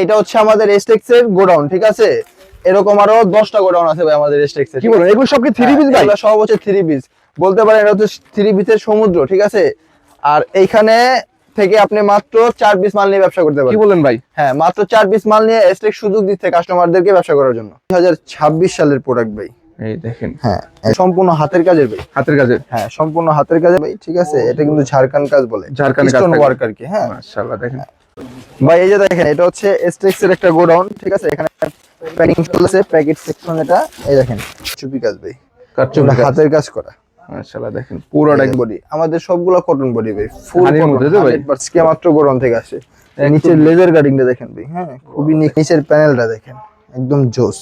এটা হচ্ছে আমাদের এস্টেক্স এর গোডাউন, ঠিক আছে। এরকম আরো 10টা গোডাউন আছে ভাই আমাদের এস্টেক্স এর। কি বলেন, এগুলো সব কি 3 পিস ভাই? এগুলো সব হচ্ছে 3 পিস, বলতে পারেন এটা হচ্ছে 3 পিসের সমুদ্র, ঠিক আছে। আর এইখানে থেকে আপনি মাত্র 4 পিস মাল নিয়ে ব্যবসা করতে পারেন। কি বলেন ভাই? হ্যাঁ, মাত্র 4 পিস মাল নিয়ে এস্টেক্স সুযোগ দিচ্ছে কাস্টমারদেরকে ব্যবসা করার জন্য। 2026 সালের প্রোডাক্ট ভাই। এই দেখেন, হ্যাঁ, সম্পূর্ণ হাতের কাজের ভাই। হাতের কাজে। হ্যাঁ, সম্পূর্ণ হাতের কাজে ভাই, ঠিক আছে। এটা কিন্তু ঝাড়খান্ড কাজ বলে, ঝাড়খান্ডের কাজ স্টোন থাকে। ওয়ার্ক আর কি। হ্যাঁ মাশাআল্লাহ, দেখেন ভাই, এই যে দেখেন, এটা হচ্ছে এস্টেক্স এর একটা গোডাউন, ঠিক আছে। এখানে প্যাকিং চলছে, প্যাকেট সেকশন এটা। এই দেখেন চুপি কাজ ভাই, কাটচুপি কাজ। হাতের কাজ করা। মাশাআল্লাহ, দেখেন পুরোটা বডি আমাদের সবগুলো কটন বডি ভাই, ফুল হানির কটন মধ্যে তো ভাই? 100% মাত্র গোডাউন থেকে আসে। নিচের লেজার কাটিংটা দেখেন ভাই, হ্যাঁ খুবই নিচের প্যানেলটা দেখেন, একদম জোস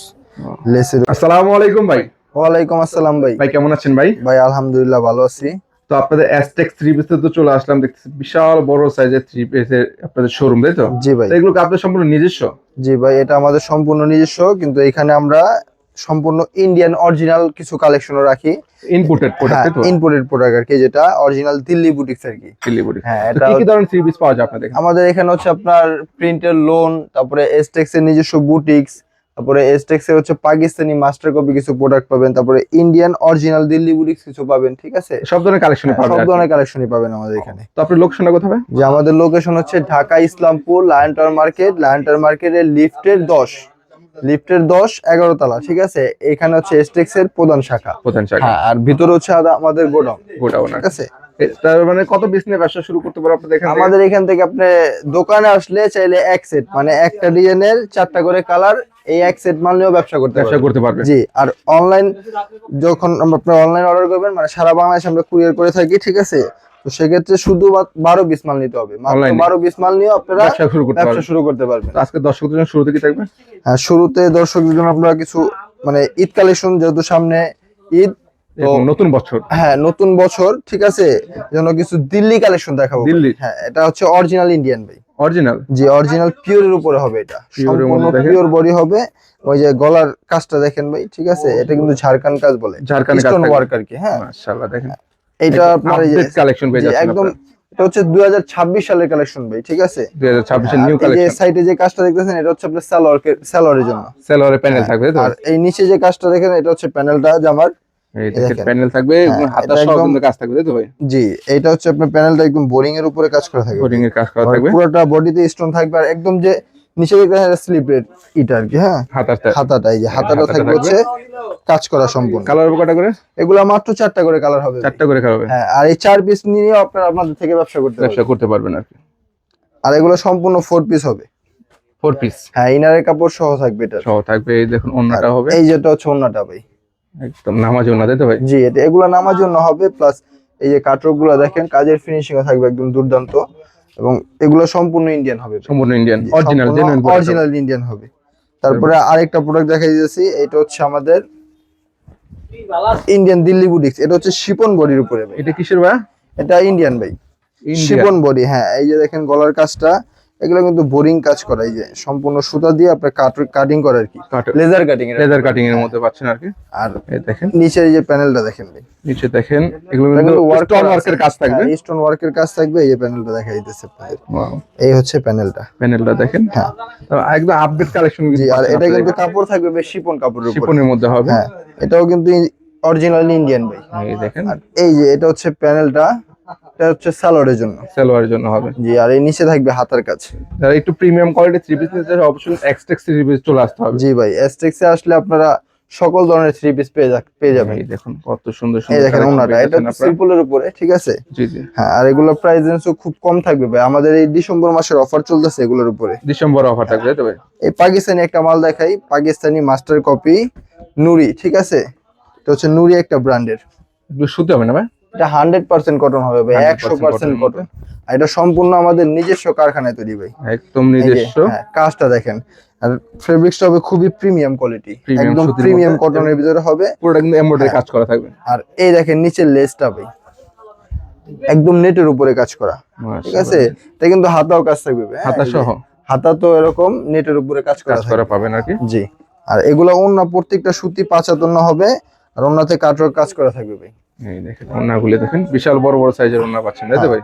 লেসের। আসসালামু আলাইকুম ভাই। ওয়ালাইকুম আসসালাম ভাই। ভাই কেমন আছেন ভাই? ভাই আলহামদুলিল্লাহ ভালো আছি। তো আপনাদের অ্যাজটেক 3 পিসে তো চলে আসলাম, দেখতেছি বিশাল বড় সাইজের 3 পিসের আপনাদের শোরুম, তাই তো? জি ভাই। তো এগুলো কি আপনাদের সম্পূর্ণ নিজস্ব? জি ভাই, এটা আমাদের সম্পূর্ণ নিজস্ব, কিন্তু এখানে আমরা সম্পূর্ণ ইন্ডিয়ান অরিজিনাল কিছু কালেকশনও রাখি। ইনপুটেড প্রোডাক্ট, তাই তো? ইম্পোর্টেড প্রোডাক্ট আর কি, যেটা অরিজিনাল দিল্লি বুটিক্স আর কি। ডেলিভারি। হ্যাঁ, তো এটা কি কি ধরনের 3 পিস পাওয়া যায় আপনাদের এখানে? আমাদের এখানে হচ্ছে আপনার প্রিন্টের লোন, তারপরে এস্টেক্স এর নিজস্ব বুটিক্স, তারপরে এস্টেক্স এর হচ্ছে পাকিস্তানি মাস্টার কপি কিছু প্রোডাক্ট পাবেন, তারপরে ইন্ডিয়ান অরিজিনাল দিল্লি বুটিক্স কিছু পাবেন, ঠিক আছে। সব ধরনের কালেকশন পাওয়া সব যায়। ধরনের কালেকশনই পাবেন আমাদের এখানে। তো আপনার লোকেশনটা কোথায় ভাই? যে আমাদের লোকেশন হচ্ছে Dhaka Islampur lion tower market, lion tower মার্কেটের লিফটের 11 তলা, ঠিক আছে। এখানে হচ্ছে এস্টেক্স এর প্রধান শাখা। প্রধান শাখা। হ্যাঁ, আর ভিতরে হচ্ছে আমাদের গোডাউন, গোডাউন ঠিক আছে। তার মানে কত পিস নিয়ে ব্যবসা শুরু করতে পারো আপনাদের এখানে? আমাদের এখান থেকে আপনি দোকানে আসলে চাইলে এক সেট, মানে একটা ডিজাইনের 4টা করে কালার, এই এক সেট মাল নিয়েও ব্যবসা করতে পারবে। জি। আর অনলাইন, যখন আপনি অনলাইন অর্ডার করবেন, মানে সারা বাংলাদেশে আমরা কুরিয়ার করে থাকি, ঠিক আছে। তো সেক্ষেত্রে শুধু 12 পিস মাল নিতে হবে, মাত্র Online-এ? 12 পিস মাল নিয়ে আপনারা ব্যবসা শুরু করতে পারবেন। তো আজকে দর্শকদের জন্য শুরুতে কি থাকবে? হ্যাঁ, শুরুতে দর্শকদের জন্য আপনারা কিছু মানে ঈদ কালেকশন, যেহেতু সামনে ঈদ, তো নতুন বছর। হ্যাঁ নতুন বছর, ঠিক আছে, জন্য কিছু দিল্লি কালেকশন দেখাবো। দিল্লি? হ্যাঁ, এটা হচ্ছে অরিজিনাল ইন্ডিয়ান ভাই। অরিজিনাল? জি, অরিজিনাল পিওরের উপরে হবে এটা, Pure এর সম্পূর্ণ মধ্যে দেখেন। পিওর বডি হবে। ওই যে গলার কাজটা দেখেন ভাই, ঠিক আছে। এটা কিন্তু ঝাড়খান্ড কাজ বলে, ঝাড়খান্ডের কাজ স্টোন থাকবে। ওয়ার্ক আর কি। হ্যাঁ, মাশাআল্লাহ, দেখেন এটা আপনার এই যে আপডেট কালেকশন পেয়ে জি, যাচ্ছেন একদম। আপনারা। এটা হচ্ছে 2026 সালের কালেকশন ভাই, ঠিক আছে। 2026 এর আর নিউ এই যে কালেকশন। সাইডে যে কাজটা দেখতেছেন, এটা হচ্ছে আপনার সালোয়ারের জন্য। সেলরের প্যানেল থাকবে, তাই তো? আর এই নিচে যে কাজটা দেখেন, এটা হচ্ছে প্যানেলটা জামার। এই দেখেন দেখেন। প্যানেল থাকবে, হ্যাঁ, হাতা এটা সহ একদম- কিন্তু কাজ থাকবে, তাই তো ভাই? জি, এটা হচ্ছে আপনার প্যানেলটা একদম বোরিং এর উপরে কাজ করা থাকবে, কোডিং এর কাজ করা আর থাকবে। পুরোটা বডিতে স্টোন থাকবে, আর একদম যে নিচে দেখবেন স্লিপের ইটা আর কি। হ্যাঁ, হাতাটা হাতাটা, এই যে হাতাটা হাতাটা থাকবে থাকবে। হচ্ছে কাজ করা সম্পূর্ণ। কালার কটা করে? এগুলা মাত্র 4টা করে কালার হবে ভাই। 4টা করে খাবে। হ্যাঁ, আর এই 4 পিস নিয়ে আপনারা আপনাদের থেকে ব্যবসা করতে ব্যবসা পারবেন। করতে পারবেন আর কি। আর এগুলো সম্পূর্ণ 4 পিস হবে। 4 পিস হ্যাঁ, ইনারের কাপড় সহ থাকবে এটা। সহ থাকবে। এই দেখুন ওন্নাটা হবে এই যেটা হচ্ছে ওন্নাটা ভাই। একদম নামাজি ওন্না, তাই তো ভাই? জি, এটা এগুলা নামার জন্য হবে, প্লাস এই যে কাটওয়ার্ক গুলো দেখেন, কাজের ফিনিশিংও থাকবে একদম দুর্দান্ত, এবং এগুলো সম্পূর্ণ ইন্ডিয়ান হবে। সম্পূর্ণ ইন্ডিয়ান জি, অরিজিনাল সম্পূর্ণ জেনুইন অরিজিনাল ইন্ডিয়ান হবে। তারপরে আরেকটা প্রোডাক্ট দেখাই দিয়েছি, এটা হচ্ছে আমাদের ইন্ডিয়ান দিল্লি বুটিক্স। এটা হচ্ছে শিপন বডির উপরে ভাই। এটা কিসের ভাই? এটা ইন্ডিয়ান ভাই, ইন্ডিয়ান শিপন বডি। হ্যাঁ, এই যে দেখেন গলার কাজটা, এগুলো কিন্তু বোরিং কাজ করা, এই যে সম্পূর্ণ সুতা দিয়ে আপনার কাটিং করা আর কি, লেজার কাটিং এর। লেদার কাটিং এর মধ্যে পাচ্ছেন আর কি। আর এই দেখেন নিচে এই যে প্যানেলটা দেখেন ভাই, নিচে দেখেন এগুলো এটা কিন্তু কিন্তু ওয়ার্ক স্টোন ওয়ার্কের কাজ থাকবে। স্টোন ওয়ার্কের কাজ থাকবে। এই যে প্যানেলটা দেখাই দিতেছে আপনাদের, ওয়াও, এই হচ্ছে প্যানেলটা। প্যানেলটা দেখেন। হ্যাঁ, তো একদম আপডেট কালেকশন জি। কিন্তু আর পাচ্ছেন এটা আপনারা কিন্তু এখানে। কাপড় থাকবে বেশ শিপন কাপড়ের উপরে। শিপনের মধ্যে হবে। হ্যাঁ, এটাও কিন্তু অরিজিনাল ইন্ডিয়ান ভাই। এই দেখেন আর এই যে এটা হচ্ছে প্যানেলটা, এটা হচ্ছে সালোয়ারের জন্য। সালোয়ারের জন্য হবে। জি, আর এই নিচে থাকবে হাতার কাজ। যারা একটু প্রিমিয়াম কোয়ালিটি 3 পিস নিতে চান অবশ্যই এক্সটেক্স 3 পিস চলে আসতে হবে। জি ভাই, এস্টেক্স এ আসলে আপনারা সকল ধরনের 3 পিস পেয়ে যাবেন। এই দেখুন কত সুন্দর এই সুন্দর দেখেন collection ওনাটা, পেয়ে এটা যাচ্ছেন আপনারা। সিম্পলের উপরে, ঠিক আছে। জি জি। হ্যাঁ, আর এগুলো প্রাইস রেঞ্জও খুব কম থাকবে ভাই। আমাদের এই ডিসেম্বর মাসের অফার চলতেছে এগুলোর উপরে। ডিসেম্বর অফার থাকবে, তাই তো ভাই? এই পাকিস্তানি একটা মাল দেখাই, পাকিস্তানি মাস্টার কপি নুরি, ঠিক আছে। এটা হচ্ছে নুরি একটা ব্র্যান্ডের। এগুলো শুতে হবে না ভাই? এটা 100% কটন হবে ভাই, 100% 100% cotton কটন। আর এটা সম্পূর্ণ আমাদের নিজস্ব কারখানায় তৈরি ভাই। একদম এই যে, নিজস্ব। হ্যাঁ, কাজটা দেখেন। আর ফেব্রিক্সটা হবে খুবই প্রিমিয়াম কোয়ালিটি, Premium একদম সুতির প্রিমিয়াম মধ্যে। কটনের ভিতরে হবে। পুরোটা কিন্তু এমব্রয়ডারি হ্যাঁ। কাজ করা থাকবে। আর এই দেখেন নিচের লেসটা ভাই, একদম নেটের উপরে কাজ করা, ঠিক আছে। এটা কিন্তু হাতাও কাজ থাকবে ভাই, হ্যাঁ, হাতা এই যে সহ হাতা তো এরকম নেটের উপরে কাজ করা কাজ করা থাকবে। পাবেন আর কি। জি। আর এগুলো ওন্না প্রত্যেকটা সুতি 5 হাত ওন্না হবে, আর ওন্নাতে কাটওয়ার্ক কাজ করা থাকবে ভাই। এই দেখেন ওন্নাগুলো দেখেন, বিশাল বড় বড় সাইজের ওন্না পাচ্ছেন, তাই তো ভাই?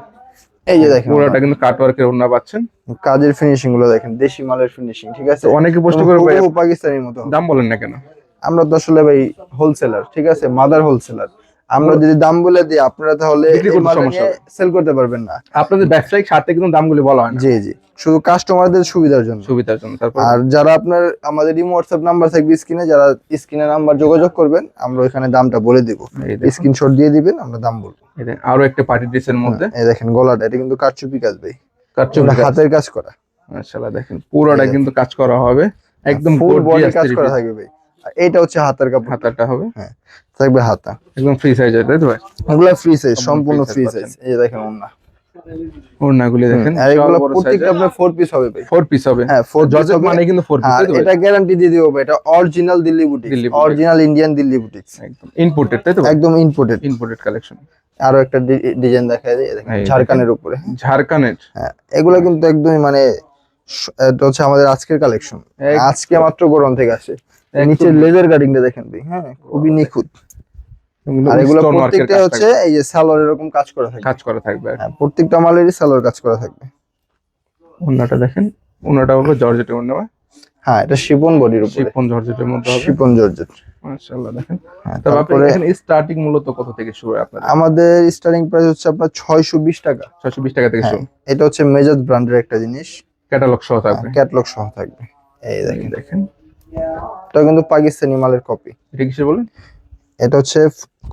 এই যে দেখেন পুরোটা কিন্তু কাটওয়ার্কের ওড়না পাচ্ছেন। কাজের ফিনিশিং গুলো দেখেন, দেশি মালের ফিনিশিং, ঠিক আছে। তো অনেকে প্রশ্ন করে ভাই হুবহু পাকিস্তানির মতো হবে। দাম বলেন না কেন? আমরা তো আসলে ভাই হোলসেলার, ঠিক আছে, মাদার হোলসেলার। আমরা যদি দাম বলে দিই আপনারা তাহলে বিক্রি এই করতে মালটা সমস্যা নিয়ে হবে। সেল করতে পারবেন না। আপনাদের ব্যবসায়িক স্বার্থে কিন্তু দামগুলি বলা হয় না, জি জি, শুধু কাস্টমারদের সুবিধার জন্য। সুবিধার জন্য। তারপর আর যারা আপনার আমাদের ইমো হোয়াটসঅ্যাপ নাম্বার থাকবে স্ক্রিনে, যারা স্ক্রিনে নাম্বার যোগাযোগ করবেন আমরা ওইখানে দামটা বলে দিব। এই দেখুন, স্ক্রিনশট দিয়ে দিবেন, আমরা দাম বলবো। এই দেখেন, আরো একটা পার্টি ড্রেসের মধ্যে এই দেখেন গলাটা, এটা কিন্তু কারচুপি কাজ ভাই, কাটচুপি এটা কাজ। হাতের কাজ করা, মাশাআল্লাহ দেখেন পুরোটা এই কিন্তু কাজ করা হবে, একদম ফুল বডি গর্জিয়াস কাজ থ্রি করা পিস। থাকবে ভাই। আর এইটা হচ্ছে হাতের কাপড়, হাতাটা হবে হ্যাঁ থাকবে হাতা, একদম ফ্রি সাইজের, তাই তো ভাই? এগুলা ফ্রি সাইজ, সম্পূর্ণ free size ফ্রি পাচ্ছেন। সাইজ। এই যে দেখেন ওন্না, ওড়নাগুলি দেখেন, আর বিশাল এগুলো বড় প্রত্যেকটা সাইজের। আপনার 4 পিস হবে ভাই। 4 পিস হবে, হ্যাঁ 4 পিস জর্জেট হবে। মানে কিন্তু 4 পিস, আর তাই তো ভাই? এটা গ্যারান্টি দিয়ে দিব ভাই, এটা original Delhi boutiques, Delhi boutiques. Original Indian Delhi boutiques, একদম ইম্পোর্টেড, তাই তো ভাই? একদম ইম্পোর্টেড। Imported collection. আরো একটা ডিজাইন দেখায় দিই, দেখেন এই ঝাড়খানের উপরে। ঝাড়খানের। হ্যাঁ এগুলো কিন্তু একদমই মানে এটা হচ্ছে আমাদের আজকের কালেকশন, একদম। আজকে মাত্র গরম থেকে আসে। নিচের লেজার কাটিংটা দেখেন ভাই, হ্যাঁ খুবই নিখুঁত। আর এগুলো স্টোন ওয়ার্কের প্রত্যেকটা হচ্ছে এই যে সালোয়ার এরকম কাজ করা থাকবে, কাজ করা থাকবে। হ্যাঁ প্রত্যেকটা মালেরই সালোয়ার কাজ করা থাকবে। ওড়নাটা দেখেন, ওড়নাটা হবে জর্জেটের ওড়না ভাই, হ্যাঁ এটা শিফন বডির উপরে, শিফন জর্জেটের মধ্যে হবে। Chiffon georgette. মাশাআল্লাহ দেখেন। হ্যাঁ তবে আপনি তারপরে এখানে স্টার্টিং মূলত কত থেকে শুরু হয় আপনাদের? আমাদের স্টার্টিং প্রাইস হচ্ছে আপনার 620 টাকা। 620 টাকা থেকে হ্যাঁ শুরু, এটা হচ্ছে মেজাজ ব্র্যান্ডের একটা জিনিস, ক্যাটালগ সহ থাকবে। ক্যাটালগ সহ থাকবে। এই এই দেখেন দেখেন, এটা কিন্তু পাকিস্তানি মালের কপি। এটা কিসে বলেন? এটা হচ্ছে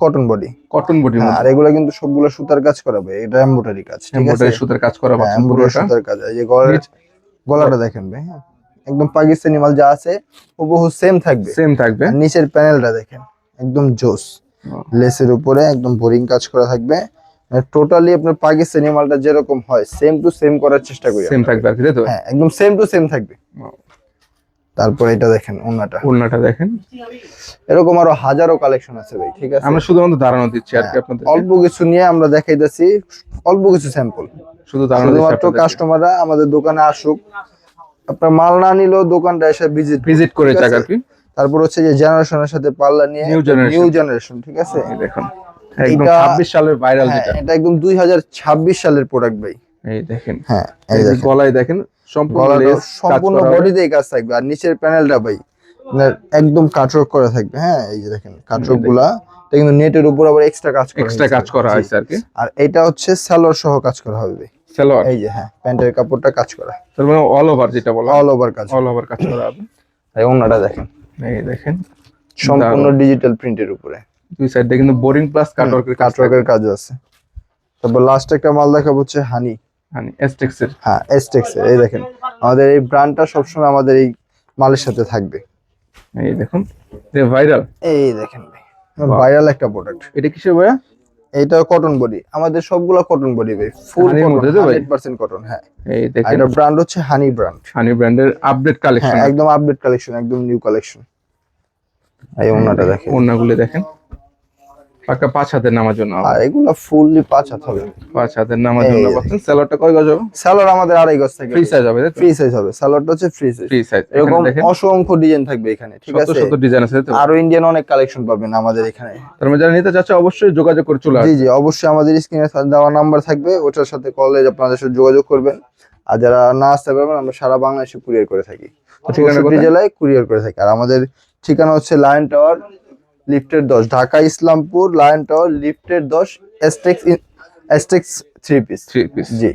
কটন বডি, কটন বডির আর মধ্যে এগুলো কিন্তু সবগুলো সুতার কাজ করাবে, এটা এমব্রয়ডারি কাজ, ঠিক আছে। এমব্রয়ডারি সুতার কাজ করা হ্যাঁ পাচ্ছেন এমব্রয়ডারি পুরোটা। সুতার কাজ। এই যে গলাটা দেখেন ভাই, হ্যাঁ একদম পাকিস্তানি মাল যা আছে হুবহু সেম থাকবে। সেম থাকবে। আর নিচের প্যানেলটা দেখেন একদম জোস, লেসের উপরে একদম বোরিং কাজ করা থাকবে। টোটালি আপনার পাকিস্তানি মালটা যেরকম হয় সেম টু সেম করার চেষ্টা করি সেম আমরা। থাকবে আর কি, তাই তো? হ্যাঁ একদম সেম টু সেম থাকবে। তারপর এটা দেখেন ওন্নাটা, ওড়নাটা দেখেন, এরকম আরো হাজারো কালেকশন আছে ভাই, ঠিক আছে। আমরা শুধুমাত্র ধারণা দিচ্ছি আর কি হ্যাঁ, আপনাদের, অল্প কিছু নিয়ে আমরা দেখাইতেছি, অল্প কিছু স্যাম্পল। শুধু ধারণা দিচ্ছি শুধুমাত্র আপনাদের। কাস্টমাররা আমাদের দোকানে আসুক, আপনার মাল না নিলেও দোকানটা এসে ভিজিট করে যাক আর কি। তারপর হচ্ছে যে জেনারেশনের সাথে পাল্লা নিয়ে, New generation। নিউ জেনারেশন, ঠিক আছে। এই দেখুন একদম এটা- 26 সালের ভাইরাল হ্যাঁ যেটা। এটা একদম 2026 সালের প্রোডাক্ট ভাই। এই দেখেন, হ্যাঁ এই এই যে দেখেন গলায় দেখেন সম্পূর্ণ গলাটা লেস কাজ সম্পূর্ণ করা হবে। বডিতেই কাজ থাকবে, আর নিচের প্যানেলটা ভাই আপনার একদম কাটওয়ার্ক করা থাকবে। হ্যাঁ এই যে দেখেন কাটওয়ার্ক গুলা, এটা কিন্তু নেটের উপর আবার এক্সট্রা কাজ করা এক্সট্রা হয়েছে। কাজ করা জি। হয়েছে আর কি। আর এটা হচ্ছে সালোয়ার সহ কাজ করা হবে ভাই। সালোয়ার, এই যে হ্যাঁ প্যান্টের কাপড়টা কাজ করা, তার মানে অল ওভার যেটা বলা, অল ওভার কাজ। অল ওভার কাজ করা হবে। এই ওন্নাটা দেখেন এই দেখেন সম্পূর্ণ ডিজিটাল প্রিন্টের উপরে, দুই সাইডে কিন্তু বোরিং প্লাস কাটওয়ার্কের কাজ কাটওয়ার্কের কাজও আছে। তারপর লাস্ট একটা মাল দেখাবো হচ্ছে হানি, মানে এসটেক্স এর। হ্যাঁ এসটেক্স এর। এই দেখেন আমাদের এই ব্র্যান্ডটা সবসময় আমাদের এই মালের সাথে থাকবে। এই দেখুন যে ভাইরাল, এই দেখেন ভাইরাল একটা প্রোডাক্ট। এটা কিসের ভাইয়া? এটা কটন বডি, আমাদের সবগুলা কটন বডি ভাই, ফুল হানির কটন, মধ্যে তো ভাই? 100% কটন। হ্যাঁ এই আর দেখেন এটা ব্র্যান্ড হচ্ছে হানি ব্র্যান্ড। হানি ব্র্যান্ডের আপডেট কালেকশন। হ্যাঁ একদম আপডেট কালেকশন, একদম নিউ কালেকশন। এই ওন্নাটা দেখেন, ওড়নাগুলো দেখেন পাক্কা 5 হাতের নামার জন্য হবে। আর এগুলা ফুললি 5 হাত হবে। 5 হাতের নামার জন্য এই পাচ্ছেন। সালোয়ারটা কয় গজ হবে? সালোয়ার আমাদের 2.5 গজ থেকে ফ্রি সাইজ হবে, তাই তো? ফ্রি সাইজ হবে, সালোয়ারটা হচ্ছে ফ্রি সাইজ। Free size. এরকম দেখেন অসংখ্য ডিজাইন থাকবে এখানে, ঠিক শত আছে। শত ডিজাইন আছে, তাই তো? আরো ইন্ডিয়ান অনেক কালেকশন পাবেন আমাদের এখানে। তার মানে যারা নিতে চাচ্ছে অবশ্যই যোগাযোগ করে চলে জি আসবে। জি অবশ্যই আমাদের স্ক্রিনে দেওয়া নাম্বার থাকবে, ওটার সাথে কলে আপনাদের সাথে যোগাযোগ করবেন। আর যারা না আসতে পারবেন আমরা সারা বাংলাদেশে কুরিয়ার করে থাকি, ঠিকানা 64 কোথায়? জেলায় কুরিয়ার করে থাকি। আর আমাদের ঠিকানা হচ্ছে লায়ন টাওয়ার লিফটের 10, ঢাকা ইসলামপুর লায়ন টাওয়ার লিফটের 10, এসটেক্স 3 পিস। 3 পিস। জি।